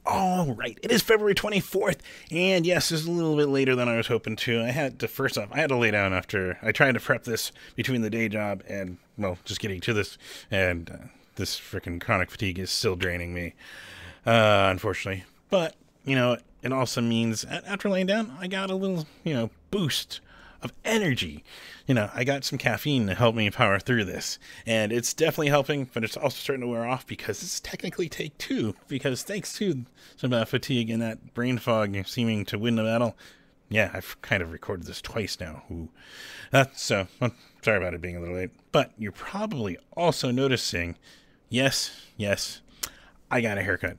All right, it is February 24th, and yes, this is a little bit later than I was hoping to. First off, I had to lay down after I tried to prep this between the day job and, well, just getting to this, and this freaking chronic fatigue is still draining me, unfortunately. But, it also means after laying down, I got a little, boost of energy. I got some caffeine to help me power through this, and it's definitely helping, but it's also starting to wear off because this is technically take two, because thanks to some fatigue and that brain fog seeming to win the battle, yeah, I've kind of recorded this twice now. So, sorry about it being a little late, but you're probably also noticing, yes, I got a haircut.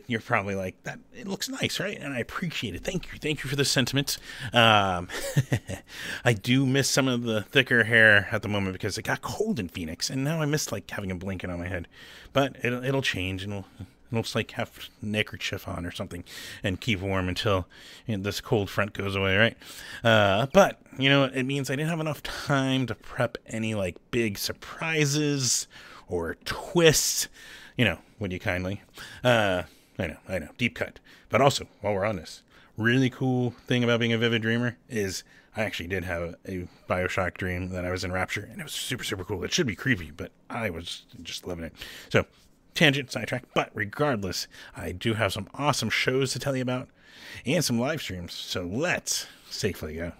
You're probably like, that. It looks nice, right? And I appreciate it. Thank you for the sentiment. I do miss some of the thicker hair at the moment because it got cold in Phoenix, and now I miss having a blanket on my head. But it'll change, and it'll looks like have neckerchief on or something, and keep warm until this cold front goes away, right? But it means I didn't have enough time to prep any big surprises or twists. Would you kindly? I know, deep cut. But also, while we're on this, really cool thing about being a vivid dreamer is I actually did have a Bioshock dream that I was in Rapture, and it was super, super cool. It should be creepy, but I was just loving it. So, tangent, sidetrack, but regardless, I do have some awesome shows to tell you about, and some live streams, so let's safely go.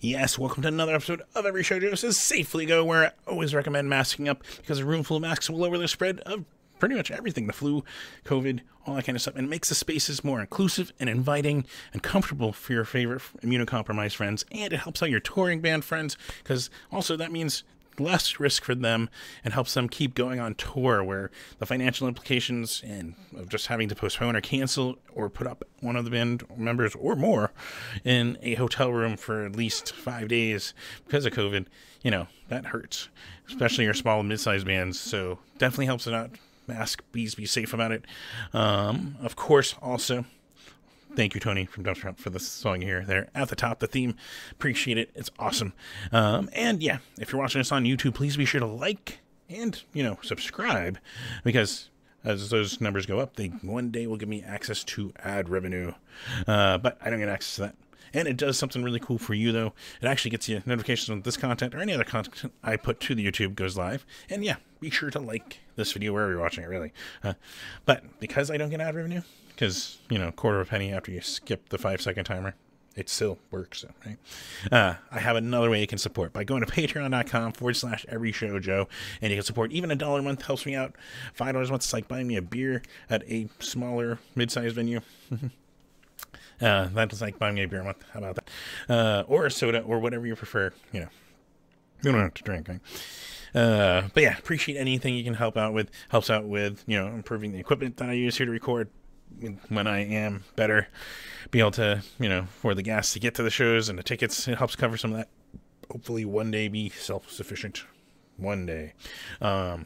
Yes, welcome to another episode of Every Show Joe Says Safely Go, where I always recommend masking up because a room full of masks will lower the spread of pretty much everything, the flu, COVID, all that kind of stuff, and it makes the spaces more inclusive and inviting and comfortable for your favorite immunocompromised friends, and it helps out your touring band friends because also that means less risk for them and helps them keep going on tour, where the financial implications and of just having to postpone or cancel or put up one of the band members or more in a hotel room for at least 5 days because of COVID, that hurts, especially your small and mid-sized bands. So definitely helps it out. Mask, please be safe about it. Of course, also, thank you, Tony from Dumpster Hump, for the song here. There at the top, the theme. Appreciate it. It's awesome. And yeah, if you're watching this on YouTube, please be sure to like and, subscribe, because as those numbers go up, they one day will give me access to ad revenue. But I don't get access to that. And it does something really cool for you, though. It actually gets you notifications when this content or any other content I put to the YouTube goes live. And yeah, be sure to like this video wherever you're watching it, really. But because I don't get ad revenue, because, quarter of a penny after you skip the 5-second timer, it still works, right? I have another way you can support by going to patreon.com/everyshowjoe, and you can support even $1 a month helps me out. $5 a month is like buying me a beer at a smaller, mid-sized venue. That's like buying me a beer a month. How about that? Or a soda, or whatever you prefer. You don't have to drink, right? But yeah, appreciate anything you can help out with. Helps out with, improving the equipment that I use here to record when I am better. Be able to, for the gas to get to the shows and the tickets, it helps cover some of that. Hopefully one day be self-sufficient. One day. But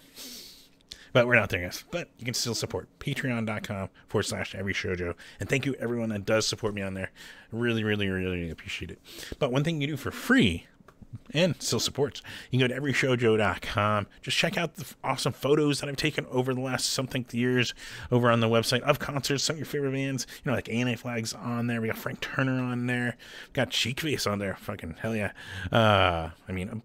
we're not there yet. But you can still support patreon.com/everyshowjoe. And thank you everyone that does support me on there. Really, really, really appreciate it. But one thing you do for free and still supports, you can go to everyshowjoe.com. Just check out the awesome photos that I've taken over the last something years over on the website of concerts, some of your favorite bands, like ANA Flags on there. We got Frank Turner on there. We got Cheekface on there. Fucking hell yeah. A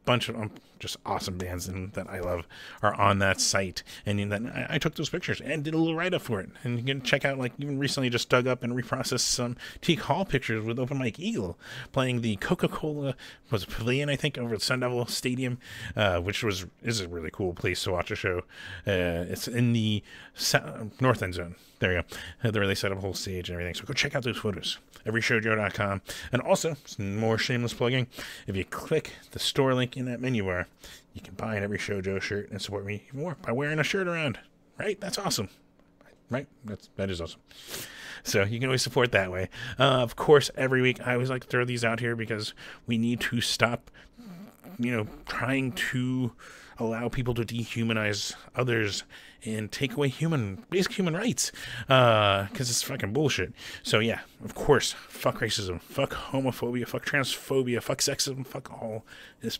bunch of just awesome bands that I love are on that site. And then I took those pictures and did a little write-up for it. And you can check out, even recently just dug up and reprocessed some Teak Hall pictures with Open Mike Eagle playing the Coca-Cola Pavilion, I think, over at Sun Devil Stadium, which is a really cool place to watch a show. It's in the north end zone. There you go. They really set up a whole stage and everything. So go check out those photos. Everyshowjoe.com. And also, some more shameless plugging. If you click the store link in that menu bar, you can buy an Every Show Joe shirt and support me even more by wearing a shirt around. Right? That's awesome. Right? That is awesome. So you can always support that way. Of course, every week I always like to throw these out here because we need to stop trying to allow people to dehumanize others and take away basic human rights, because it's fucking bullshit. So yeah, of course, fuck racism, fuck homophobia, fuck transphobia, fuck sexism, fuck all this.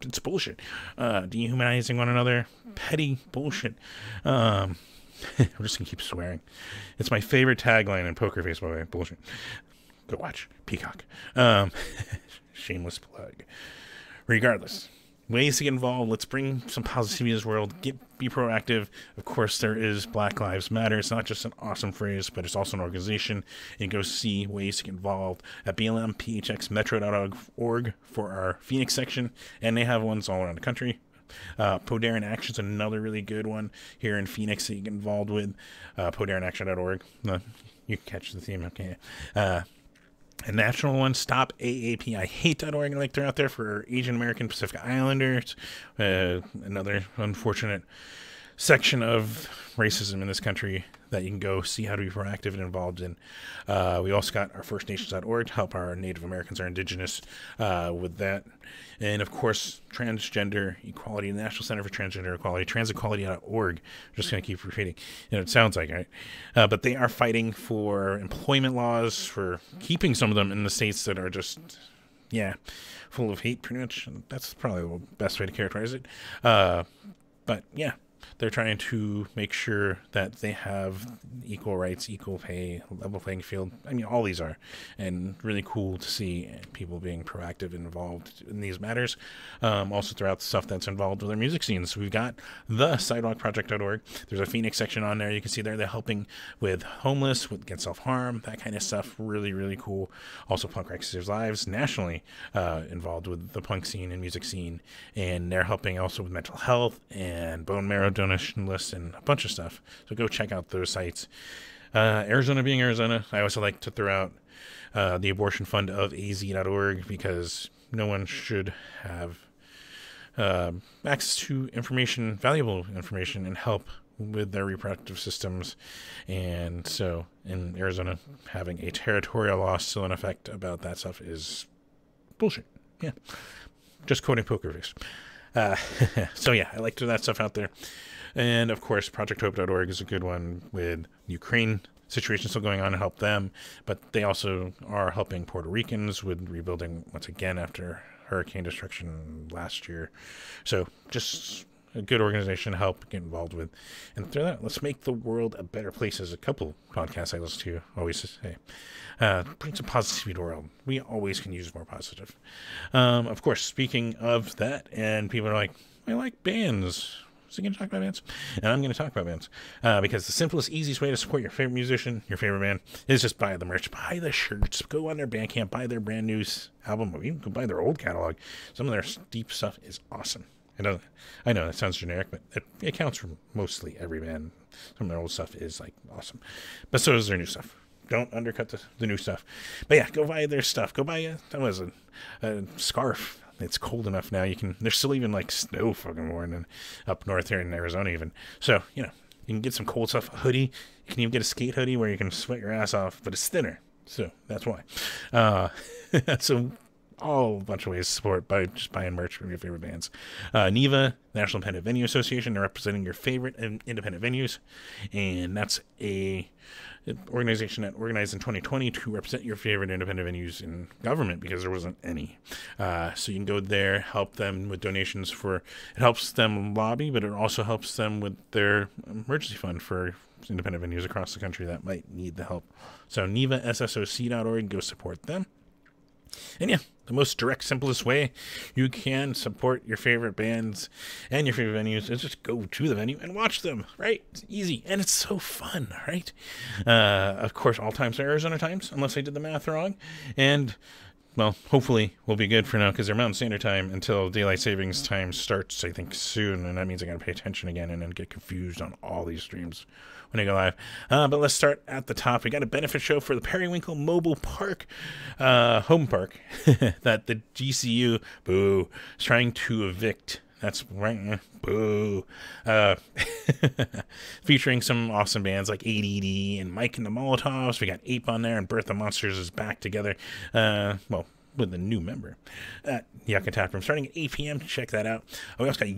It's bullshit. Dehumanizing one another, petty bullshit. I'm just gonna keep swearing. It's my favorite tagline in Poker Face, by the way. Bullshit. Go watch Peacock. Shameless plug. Regardless, ways to get involved. Let's bring some positivity to this world. Be proactive. Of course, there is Black Lives Matter. It's not just an awesome phrase, but it's also an organization. And go see ways to get involved at blmphxmetro.org for our Phoenix section. And they have ones all around the country. Podarin Action is another really good one here in Phoenix that you get involved with. Podarinaction.org. You can catch the theme, okay? A national one, StopAAPIHate.org. I like they're out there for Asian American Pacific Islanders. Another unfortunate section of racism in this country that you can go see how to be proactive and involved in. We also got our FirstNations.org to help our Native Americans, our indigenous, with that. And of course, Transgender Equality, the National Center for Transgender Equality, transequality.org. I'm just going to keep repeating. It sounds like, right? But they are fighting for employment laws, for keeping some of them in the states that are just, full of hate, pretty much. That's probably the best way to characterize it. But yeah, they're trying to make sure that they have equal rights, equal pay, level playing field. I mean, all these are. And really cool to see people being proactive and involved in these matters. Also throughout the stuff that's involved with their music scenes. We've got the sidewalkproject.org. There's a Phoenix section on there. You can see there they're helping with homeless, with against self-harm, that kind of stuff. Really, really cool. Also, Punk Rock Saves Lives, nationally involved with the punk scene and music scene. And they're helping also with mental health and bone marrow donation lists and a bunch of stuff. So go check out those sites. Arizona being Arizona, I also like to throw out the abortion fund of az.org, because no one should have access to information, valuable information, and help with their reproductive systems. And so in Arizona, having a territorial law still in effect about that stuff is bullshit. Yeah. Just quoting Poker Face. So yeah, I like to throw that stuff out there. And of course, projecthope.org is a good one with Ukraine situation still going on to help them. But they also are helping Puerto Ricans with rebuilding once again after hurricane destruction last year. So just a good organization to help get involved with. And through that, let's make the world a better place. As a couple podcasts I listen to always say, bring some positivity to the world. We always can use more positive. Of course, speaking of that, and people are like, I like bands. So going to talk about bands? And I'm going to talk about bands. Because the simplest, easiest way to support your favorite musician, your favorite band, is just buy the merch, buy the shirts, go on their Bandcamp, buy their brand new album, or even go buy their old catalog. Some of their deep stuff is awesome. I know that sounds generic, but it counts for mostly every band. Some of their old stuff is like awesome. But so is their new stuff. Don't undercut the new stuff. But yeah, go buy their stuff. Go buy a scarf. It's cold enough now. There's still even like snow fucking morning up north here in Arizona even. So, you can get some cold stuff. A hoodie. You can even get a skate hoodie where you can sweat your ass off, but it's thinner. So that's why. So all a bunch of ways to support by just buying merch from your favorite bands. NEVA, National Independent Venue Association, they're representing your favorite independent venues. And that's a organization that organized in 2020 to represent your favorite independent venues in government, because there wasn't any. So you can go there, help them with donations it helps them lobby, but it also helps them with their emergency fund for independent venues across the country that might need the help. So NEVASSOC.org, go support them. And yeah, the most direct, simplest way you can support your favorite bands and your favorite venues is just go to the venue and watch them, right? It's easy, and it's so fun, right? Of course, all times are Arizona times, unless I did the math wrong. And, well, hopefully we'll be good for now, because they're Mountain Standard Time until Daylight Savings Time starts, I think, soon. And that means I got to pay attention again and then get confused on all these streams when I go live. But let's start at the top. We got a benefit show for the Periwinkle Mobile Park, home park, that the GCU, boo, is trying to evict. That's right, boo. Featuring some awesome bands like ADD and Mike and the Molotovs. We got Ape on there, and Birth of Monsters is back together. Well, with a new member at Yucca Tap Room starting at 8 p.m. Check that out. We also got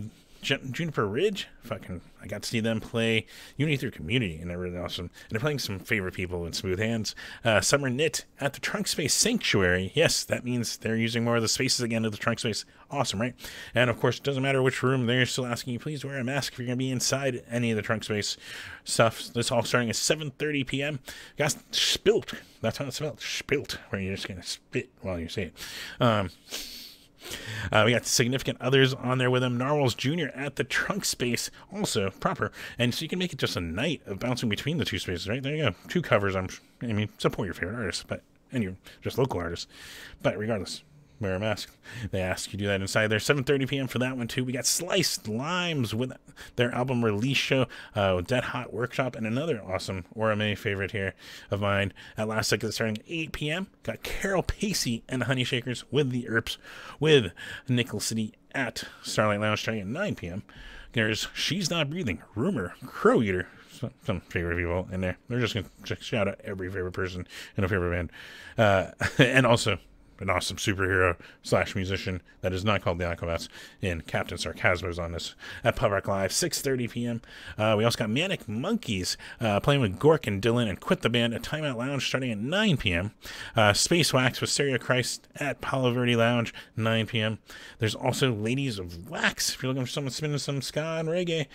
Juniper Ridge. I got to see them play Unity through Community, and they're really awesome. And they're playing some favorite people in Smooth Hands. Summer Knit at the Trunk Space Sanctuary. Yes, that means they're using more of the spaces again of the Trunk Space. Awesome, right? And of course, it doesn't matter which room, they're still asking you, please wear a mask if you're going to be inside any of the Trunk Space stuff. This all starting at 7:30 p.m. Got Spilt. That's how it's spelled. Spilt, where you're just going to spit while you say it. We got significant others on there with them. Narwhals Jr. at the Trunk Space, also proper. And so you can make it just a night of bouncing between the two spaces, right? There you go. 2 covers. I mean, support your favorite artists, and you're just local artists. But regardless, wear a mask. They ask you do that inside there. 7:30 p.m. for that one, too. We got Sliced Limes with their album release show, Dead Hot Workshop, and another awesome Orame favorite here of mine at Last Second starting at 8 p.m. Got Carol Pacey and the Honey Shakers with the Earps with Nickel City at Starlight Lounge starting at 9 p.m. There's She's Not Breathing, Rumor, Crow Eater, some favorite people in there. They're just going to shout out every favorite person in a favorite band. And also an awesome superhero / musician that is not called the Aquabats, in Captain Sarcasmo's on this at Pub Rock Live, 6:30 p.m. We also got Manic Monkeys playing with Gork and Dylan and Quit the Band at Timeout Lounge starting at 9 p.m. Space Wax with Stereo Christ at Palo Verde Lounge, 9 p.m. There's also Ladies of Wax if you're looking for someone spinning some ska and reggae.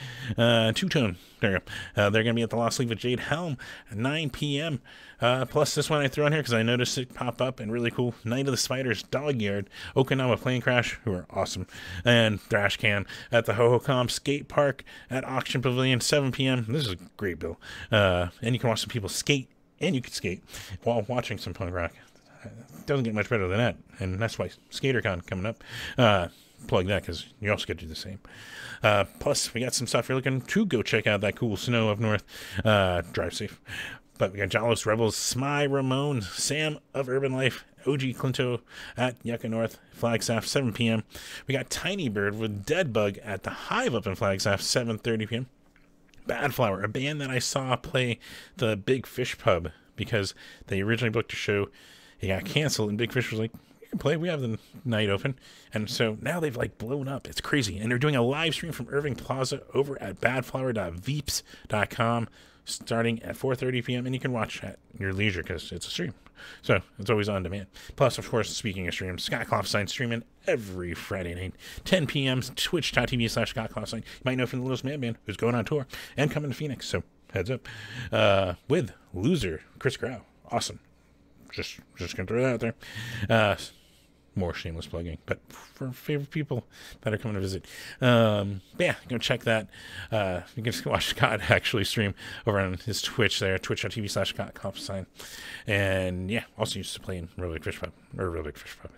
Two-tone. There you go. They're going to be at the Lost Leaf with Jade Helm at 9 p.m. Plus this one I threw on here because I noticed it pop up and really cool. Night of the Spiders, Dog Yard, Okinawa Plane Crash, who are awesome, and Thrash Can at the Ho-Ho-Com Skate Park at Auction Pavilion, 7 p.m. This is a great bill. And you can watch some people skate, and you can skate while watching some punk rock. Doesn't get much better than that, and that's why SkaterCon coming up. Plug that because you also get to do the same. Plus, we got some stuff you're looking to go check out. That cool snow up north. Drive safe. But we got Jalos Rebels, Smy Ramon, Sam of Urban Life, OG Clinto at Yucca North, Flagstaff, 7 p.m. We got Tiny Bird with Dead Bug at the Hive up in Flagstaff, 7:30 p.m. Bad Flower, a band that I saw play the Big Fish Pub because they originally booked a show. It got canceled, and Big Fish was like, you can play. We have the night open. And so now they've blown up. It's crazy. And they're doing a live stream from Irving Plaza over at badflower.veeps.com starting at 4:30 p.m. And you can watch at your leisure because it's a stream. So it's always on demand. Plus, of course, speaking of streams, Scott Klopstein streaming every Friday night, 10 p.m. twitch.tv/Scott Klopstein. You might know from the Littlest Man Band, who's going on tour and coming to Phoenix. So heads up. With Loser, Chris Grau. Awesome. Just gonna throw that out there. More shameless plugging, but for favorite people that are coming to visit. Yeah, go check that. You can watch Scott actually stream over on his Twitch there, twitch.tv/Scott Klopstein. And yeah, also used to play in Real Big Fish Pub.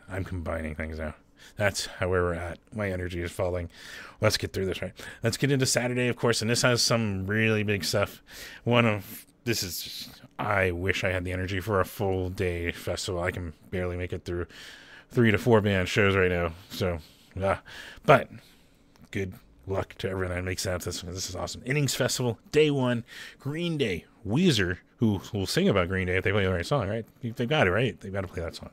I'm combining things now. That's how we're at. My energy is falling. Let's get through this, right? Let's get into Saturday, of course, and this has some really big stuff. I wish I had the energy for a full day festival. I can barely make it through 3 to 4 band shows right now. So, but good luck to everyone that makes that. This is awesome. Innings Festival, day 1, Green Day, Weezer, who will sing about Green Day if they play the right song, right? They've got it, right? They've got to play that song.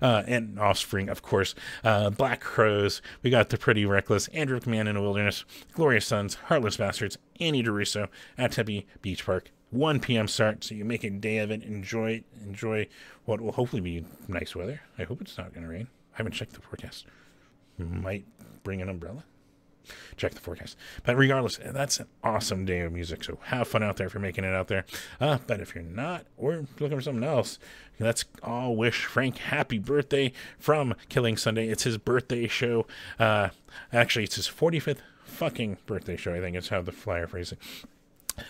And Offspring, of course. Black Crows. We got The Pretty Reckless, Andrew Command in the Wilderness, Glorious Sons, Heartless Bastards, Annie DeRusso at Tempe Beach Park. 1 p.m. start, so you make a day of it. Enjoy what will hopefully be nice weather. I hope it's not going to rain. I haven't checked the forecast. Might bring an umbrella. Check the forecast. But regardless, that's an awesome day of music, so have fun out there if you're making it out there. But if you're not, or looking for something else, let's all wish Frank happy birthday from Killing Sunday. It's his birthday show. Actually, it's his 45th fucking birthday show, I think is how the flyer phrase it.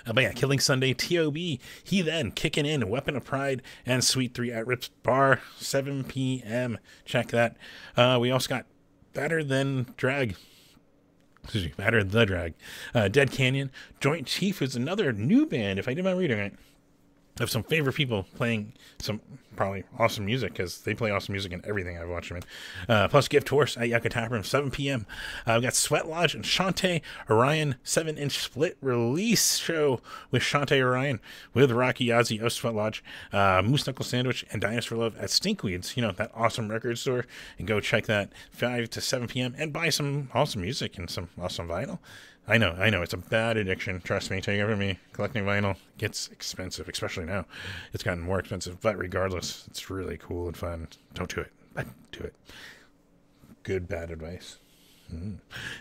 But yeah, Killing Sunday, T.O.B. He Then, Kicking In, Weapon of Pride, and Sweet 3 at Rips Bar, 7 p.m. Check that. We also got Batter the Drag. Dead Canyon. Joint Chief is another new band, if I did my reading right. of some favorite people playing some probably awesome music, because they play awesome music in everything I've watched them in. Plus Gift Horse at Yucca Tap Room, 7 p.m. We've got Sweat Lodge and Shantae Orion 7-inch split release show with Shantae Orion with Rocky Yazzie of Sweat Lodge, Moose Knuckle Sandwich, and Dinosaur Love at Stinkweeds, that awesome record store. And go check that 5 to 7 p.m. and buy some awesome music and some awesome vinyl. I know, it's a bad addiction. Trust me, take it from me. Collecting vinyl gets expensive, especially now. It's gotten more expensive, but regardless, it's really cool and fun. Don't do it, but do it. Good, bad advice.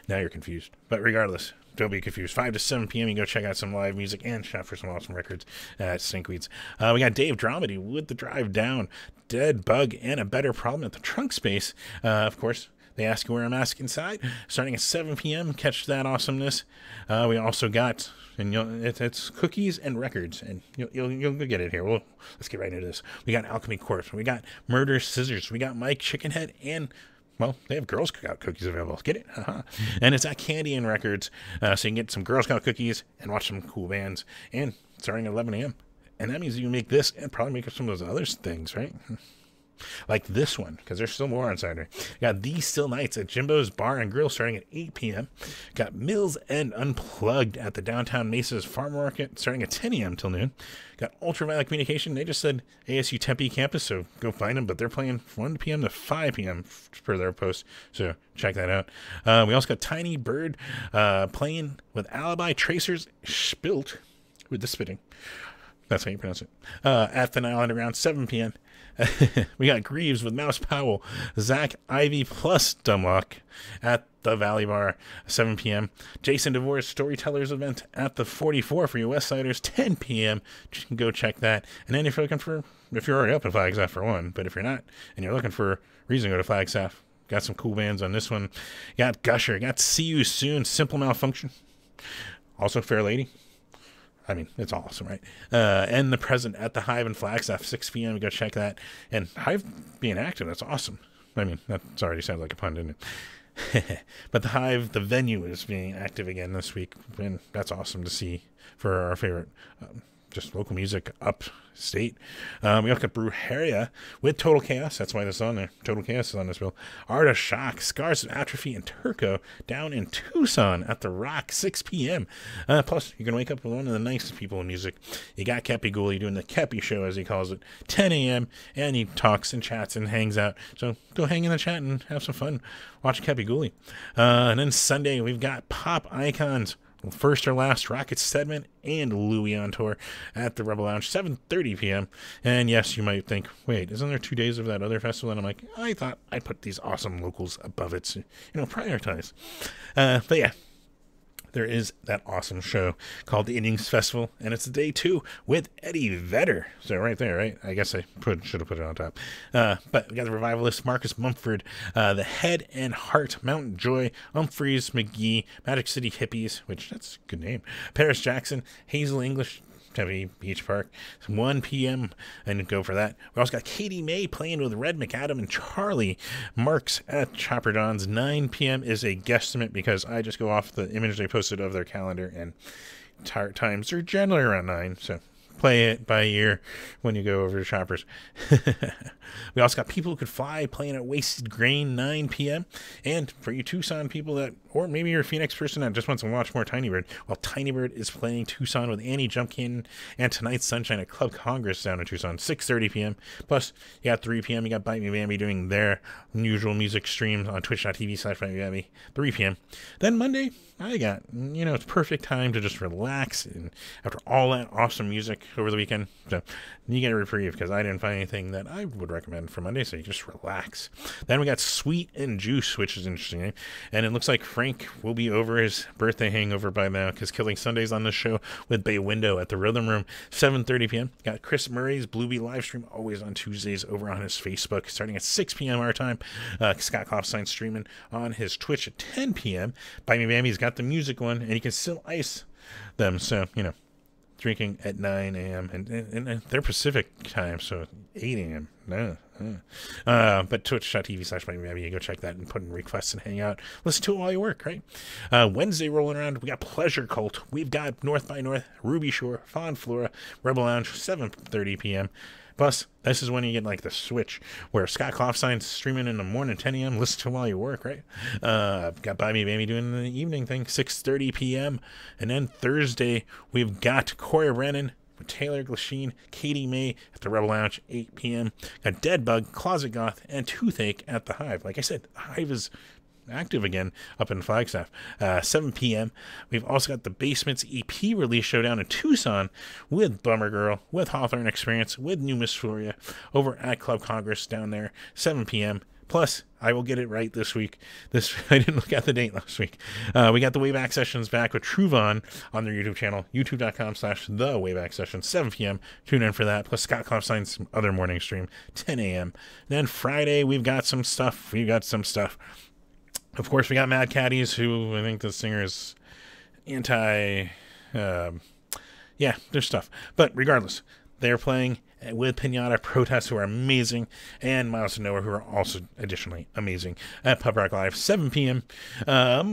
Now you're confused. But regardless, don't be confused. 5 to 7 p.m. You can go check out some live music and shop for some awesome records at Stinkweeds. We got Dave Dramedy with The Drive Down, Dead Bug, and A Better Problem at the Trunk Space. Of course, they ask you where I'm asking inside. Starting at 7 p.m. Catch that awesomeness. We also got, and it's cookies and records, and you'll get it here. Let's get right into this. We got Alchemy Corpse. We got Murder Scissors. We got Mike Chickenhead, and well, they have Girl Scout cookies available. Get it? And it's at Candy and Records, so you can get some Girl Scout cookies and watch some cool bands. And starting at 11 a.m. And that means you can make this and probably make up some of those other things, right? Like this one, because there's still more on Saturday. Got These Still Nights at Jimbo's Bar and Grill starting at 8 p.m. Got Mills End Unplugged at the Downtown Mesa's Farm Market starting at 10 a.m. till noon. Got Ultraviolet Communication. They just said ASU Tempe campus, so go find them. But they're playing 1 p.m. to 5 p.m. for their post, so check that out. We also got Tiny Bird playing with Alibi Tracers Spilt with the spitting. That's how you pronounce it. At the Nile Underground, 7 p.m. We got Greaves with Mouse Powell, Zach Ivy plus Dumlock at the Valley Bar, 7 p.m. Jason DeVore's Storytellers event at the 44 for you West Siders, 10 p.m. You can go check that. And then if you're already up at Flagstaff for one, but if you're not and you're looking for a reason to go to Flagstaff, got some cool bands on this one. You got Gusher, got See You Soon, Simple Malfunction, also Fair Lady. I mean, it's awesome, right? And The Present at the Hive in Flagstaff, 6 p.m. Go check that. And Hive being active, that's awesome. I mean, that already sounded like a pun, didn't it? But the Hive, the venue, is being active again this week. And that's awesome to see for our favorite just local music upstate. We also got Brujeria with Total Chaos. That's why this is on there. Total Chaos is on this bill. Art of Shock, Scars of Atrophy, and Turco down in Tucson at the Rock, 6 p.m. Plus, you can wake up with one of the nicest people in music. You got Kepi Gooley doing the Kepi Show, as he calls it, 10 a.m. And he talks and chats and hangs out. So go hang in the chat and have some fun. Watch Kepi Gooley. And then Sunday, we've got Pop Icons. First or Last, Rocket Sedman, and Louis on tour at the Rebel Lounge, 7:30 p.m. And yes, you might think, wait, isn't there 2 days of that other festival? And I'm like, I thought I'd put these awesome locals above it, so, prioritize. But yeah, there is that awesome show called the Indians Festival, and it's day 2 with Eddie Vedder. So right there, right? I guess I should have put it on top. But we got the revivalist Marcus Mumford, the Head and Heart, Mount Joy, Humphreys McGee, Magic City Hippies, which that's a good name, Paris Jackson, Hazel English, Tempe Beach Park, 1 p.m. and go for that. We also got Katie May playing with Red McAdam and Charlie Marks at Chopper Don's. 9 p.m. is a guesstimate because I just go off the image they posted of their calendar, and times are generally around 9, so play it by ear when you go over to Shoppers. We also got People Who Could Fly playing at Wasted Grain, 9 p.m. And for you Tucson people that, or maybe you're a Phoenix person that just wants to watch more Tiny Bird, well, Tiny Bird is playing Tucson with Annie Jumpkin and Tonight's Sunshine at Club Congress down in Tucson, 6:30 p.m. Plus, you got 3 p.m. You got Bite Me Bambi doing their usual music stream on twitch.tv/Bite Me Bambi, 3 p.m. Then Monday, I got, it's perfect time to just relax, and after all that awesome music over the weekend, so you get a reprieve because I didn't find anything that I would recommend for Monday, so you just relax. Then we got Sweet and Juice, which is interesting, eh? And it looks like Frank will be over his birthday hangover by now because Killing Sundays on the show with Bay Window at the Rhythm Room, 7:30 p.m. Got Chris Murray's Bluebee live stream always on Tuesdays over on his Facebook starting at 6 p.m. our time. Scott Klopstein streaming on his Twitch at 10 p.m. Bite Me Bambi's got the music one, and you can still ice them, so, drinking at 9 a.m. and they're Pacific time, so 8 a.m. No, But twitch.tv/BuyMeMappy, go check that and put in requests and hang out. Listen to it while you work, right? Wednesday rolling around, we got Pleasure Cult. We've got North by North, Ruby Shore, Fawn Flora, Rebel Lounge, 7:30 p.m. Plus, this is when you get like the switch where Scott Klopstein's streaming in the morning, 10 a.m. Listen to it while you work, right? Got Buy Me Baby doing the evening thing, 6:30 p.m. And then Thursday, we've got Corey Brennan, Taylor Glasheen, Katie May at the Rebel Lounge, 8 p.m. Got Deadbug, Closet Goth, and Toothache at the Hive. Like I said, the Hive is active again up in Flagstaff, 7 p.m. We've also got the Basements EP release showdown in Tucson with Bummer Girl, with Hawthorne Experience, with New Miss Floria over at Club Congress down there, 7 p.m. Plus, I will get it right this week. I didn't look at the date last week. We got the Wayback Sessions back with Truvon on their YouTube channel, youtube.com/the Wayback Sessions, 7 p.m. Tune in for that. Plus Scott Klopstein's other morning stream, 10 a.m. Then Friday, we've got some stuff. Of course, we got Mad Caddies, who I think the singer is anti... yeah, there's stuff. But regardless, they're playing with Pinata Protests, who are amazing, and Miles to Nowhere, who are also additionally amazing, at Pub Rock Live, 7 p.m.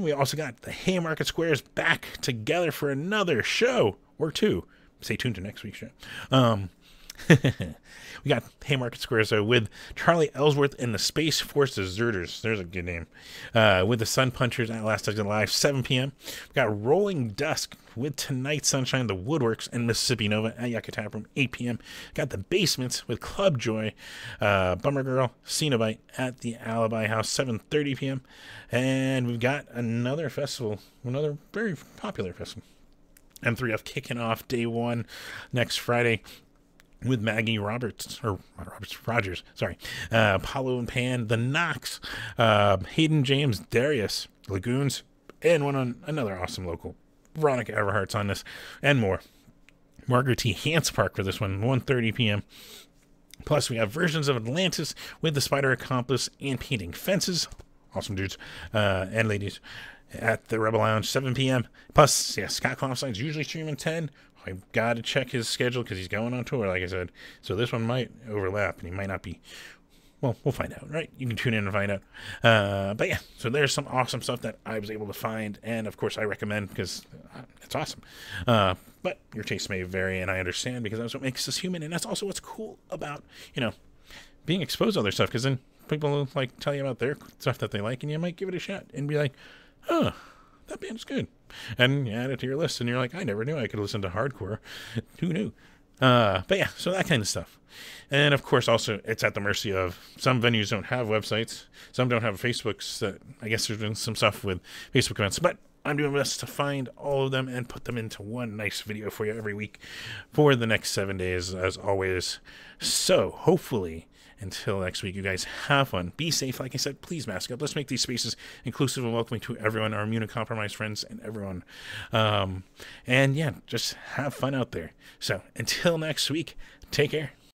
We also got the Haymarket Squares back together for another show, or two. Stay tuned to next week's show. We got Haymarket Squares with Charlie Ellsworth and the Space Force Deserters. There's a good name. With the Sun Punchers at Last Exit Live, 7 p.m. We got Rolling Dusk with Tonight Sunshine, the Woodworks, and Mississippi Nova at Yucca Tap Room, 8 p.m. Got the Basements with Club Joy, Bummer Girl, Cenobite at the Alibi House, 7:30 p.m. And we've got another festival, another very popular festival, M3F, kicking off day one next Friday with Maggie Rogers, sorry, Paulo and Pan, the Knox, Hayden James, Darius, Lagoons, and another awesome local, Veronica Everhart's on this, and more. Margaret T. Hance Park for this one, 1:30 p.m. Plus, we have versions of Atlantis with the Spider Accomplice and Painting Fences. Awesome dudes and ladies at the Rebel Lounge, 7 p.m. Plus, yeah, Scott Klopstein's usually streaming 10. I've got to check his schedule because he's going on tour, like I said. So this one might overlap, and he might not be. Well, we'll find out, right? You can tune in and find out. But yeah, so there's some awesome stuff that I was able to find, and of course I recommend because it's awesome. But your taste may vary, and I understand because that's what makes us human, and that's also what's cool about, being exposed to other stuff, because then people like tell you about their stuff that they like, and you might give it a shot and be like, oh, that band's good. And you add it to your list, and you're like, I never knew I could listen to hardcore. Who knew? But yeah, so that kind of stuff. And of course, also, it's at the mercy of some venues don't have websites. Some don't have Facebooks. That I guess there's been some stuff with Facebook events. But I'm doing my best to find all of them and put them into one nice video for you every week for the next 7 days, as always. So hopefully, until next week, you guys have fun. Be safe. Like I said, please mask up. Let's make these spaces inclusive and welcoming to everyone, our immunocompromised friends and everyone. And yeah, just have fun out there. So until next week, take care.